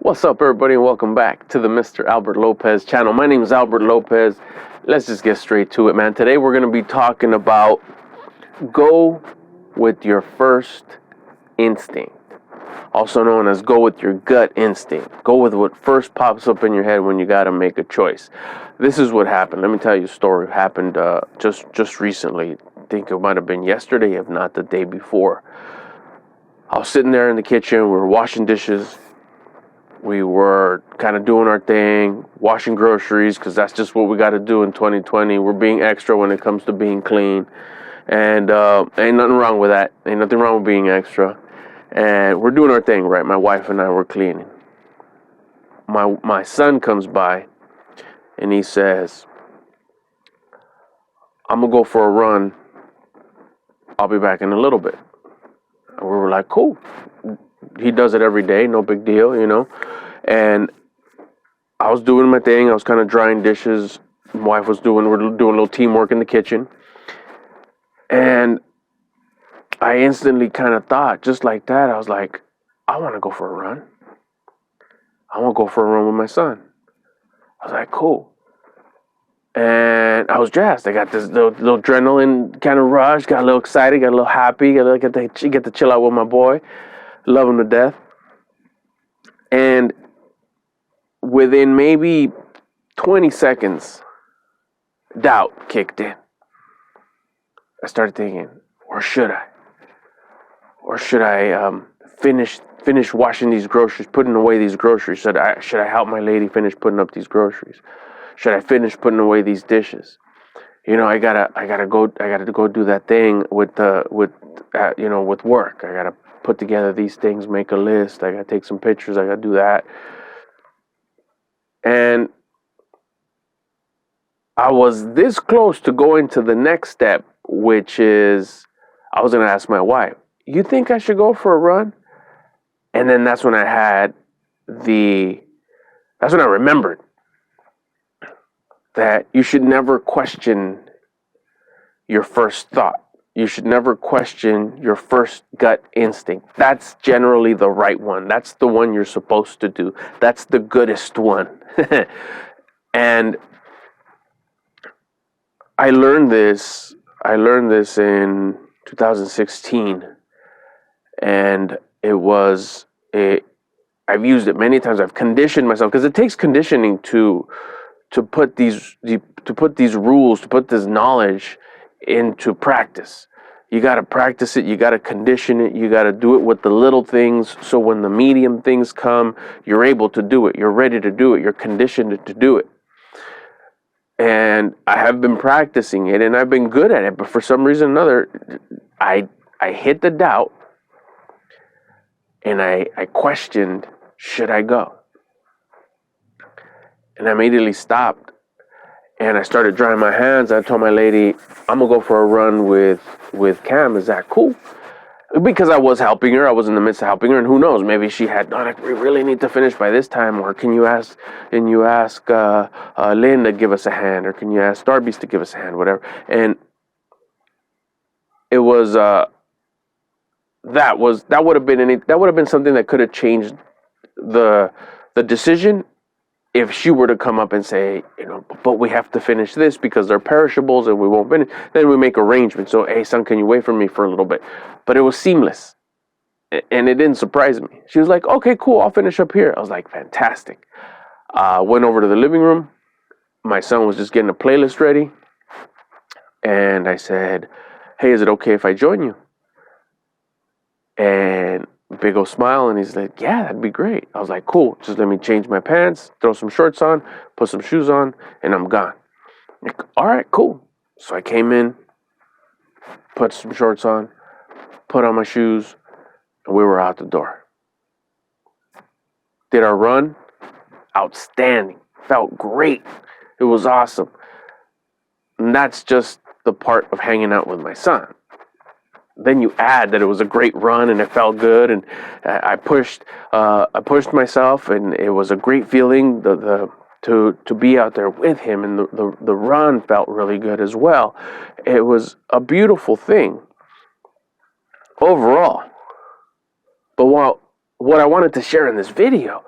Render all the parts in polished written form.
What's up, everybody, and welcome back to the Mr. Albert Lopez channel. My name is Albert Lopez. Let's just get straight to it, man. Today we're going to be talking about go with your first instinct, also known as go with your gut instinct. Go with what first pops up in your head when you got to make a choice. This is what happened. Let me tell you a story. It happened just recently. I think it might have been yesterday, if not the day before. I was sitting there in the kitchen. We were washing dishes. We were kind of doing our thing, washing groceries, because that's just what we got to do in 2020. We're being extra when it comes to being clean. And ain't nothing wrong with that. Ain't nothing wrong with being extra. And we're doing our thing, right? My wife and I were cleaning. My son comes by, and he says, I'm going to go for a run. I'll be back in a little bit. And we were like, cool. He does it every day, no big deal, you know. And I was doing my thing. I was kind of drying dishes. My wife was we're doing a little teamwork in the kitchen. And I instantly kind of thought, just like that, I was like, I want to go for a run. I want to go for a run with my son. I was like, cool. And I was jazzed. I got this little adrenaline kind of rush, got a little excited, got a little happy, get to chill out with my boy. Love him to death. And within maybe 20 seconds, doubt kicked in. I started thinking, or should I? Or should I finish washing these groceries, putting away these groceries? Should I help my lady finish putting up these groceries? Should I finish putting away these dishes? You know, I gotta go do that thing with work. I gotta put together these things, make a list. I gotta take some pictures. I gotta do that. And I was this close to going to the next step, which is I was gonna ask my wife, you think I should go for a run? And then that's when I remembered that you should never question your first thought. You should never question your first gut instinct. That's generally the right one. That's the one you're supposed to do. That's the goodest one. And I learned this in 2016. And I've used it many times. I've conditioned myself, because it takes conditioning to put these rules, to put this knowledge into practice. You got to practice it. You got to condition it. You got to do it with the little things. So when the medium things come, you're able to do it. You're ready to do it. You're conditioned to do it. And I have been practicing it, and I've been good at it. But for some reason or another, I hit the doubt, and I questioned, should I go? And I immediately stopped. And I started drying my hands. I told my lady, I'm going to go for a run with Cam. Is that cool? Because I was helping her. I was in the midst of helping her. And who knows, maybe she had, we really need to finish by this time. Or can you ask Lynn to give us a hand? Or can you ask Darby's to give us a hand? Whatever. And it was, that would have been something that could have changed the decision. If she were to come up and say, but we have to finish this because they're perishables and we won't finish, then we make arrangements. So, hey, son, can you wait for me for a little bit? But it was seamless. And it didn't surprise me. She was like, okay, cool, I'll finish up here. I was like, fantastic. Went over to the living room. My son was just getting a playlist ready. And I said, hey, is it okay if I join you? And big old smile, and he's like, yeah, that'd be great. I was like, cool, just let me change my pants, throw some shorts on, put some shoes on, and I'm gone. Like, all right, cool. So I came in, put some shorts on, put on my shoes, and we were out the door. Did our run? Outstanding. Felt great. It was awesome. And that's just the part of hanging out with my son. Then you add that it was a great run and it felt good, and I pushed myself, and it was a great feeling to be out there with him, and the run felt really good as well. It was a beautiful thing overall. But what I wanted to share in this video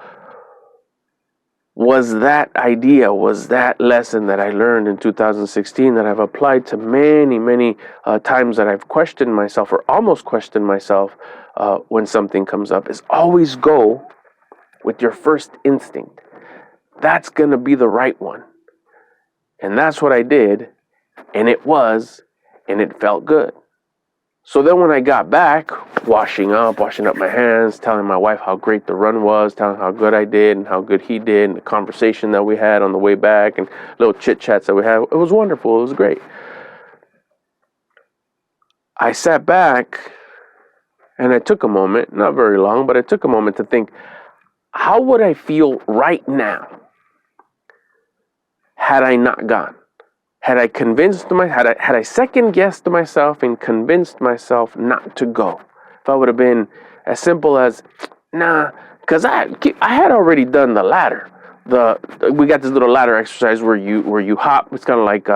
was that idea, was that lesson that I learned in 2016 that I've applied to many, many times that I've questioned myself or almost questioned myself when something comes up, is always go with your first instinct. That's going to be the right one. And that's what I did, and it felt good. So then when I got back, washing up my hands, telling my wife how great the run was, telling how good I did and how good he did, and the conversation that we had on the way back and little chit-chats that we had, it was wonderful. It was great. I sat back and I took a moment, not very long, but I took a moment to think, how would I feel right now had I not gone? Had I had I second guessed myself and convinced myself not to go? If I would have been as simple as, nah, because I had already done the ladder. We got this little ladder exercise where you hop. It's kind of like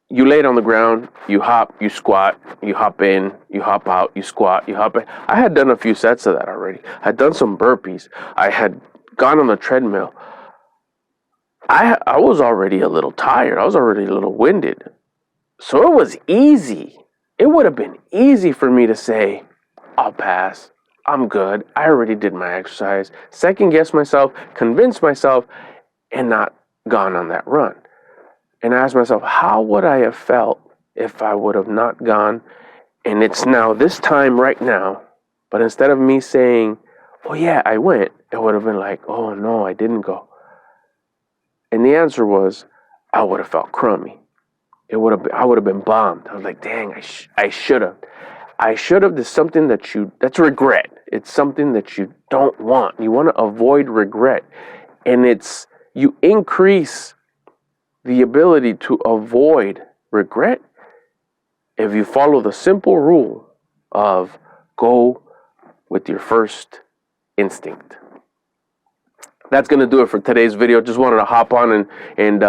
you lay it on the ground, you hop, you squat, you hop in, you hop out, you squat, you hop in. I had done a few sets of that already. I'd done some burpees. I had gone on the treadmill. I was already a little tired. I was already a little winded. So it was easy. It would have been easy for me to say, I'll pass. I'm good. I already did my exercise. Second guess myself, convince myself, and not gone on that run. And I asked myself, how would I have felt if I would have not gone? And it's now this time right now. But instead of me saying, oh yeah, I went, it would have been like, oh no, I didn't go. And the answer was, I would have felt crummy. I would have been bummed. I was like, dang, I should have. I should have. There's something that's regret. It's something that you don't want. You want to avoid regret. And you increase the ability to avoid regret if you follow the simple rule of go with your first instinct. That's going to do it for today's video. Just wanted to hop on and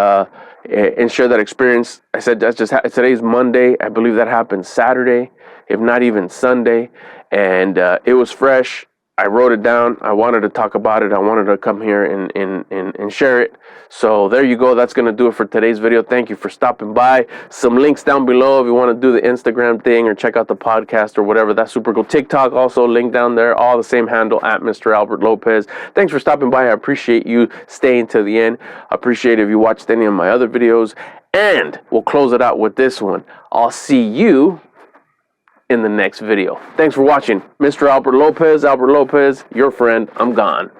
share that experience. I said today's Monday. I believe that happened Saturday, if not even Sunday. And it was fresh. I wrote it down. I wanted to talk about it. I wanted to come here and share it. So there you go. That's going to do it for today's video. Thank you for stopping by. Some links down below if you want to do the Instagram thing or check out the podcast or whatever. That's super cool. TikTok also, link down there. All the same handle, at Mr. Albert Lopez. Thanks for stopping by. I appreciate you staying to the end. I appreciate if you watched any of my other videos. And we'll close it out with this one. I'll see you in the next video. Thanks for watching. Mr. Albert Lopez, your friend. I'm gone.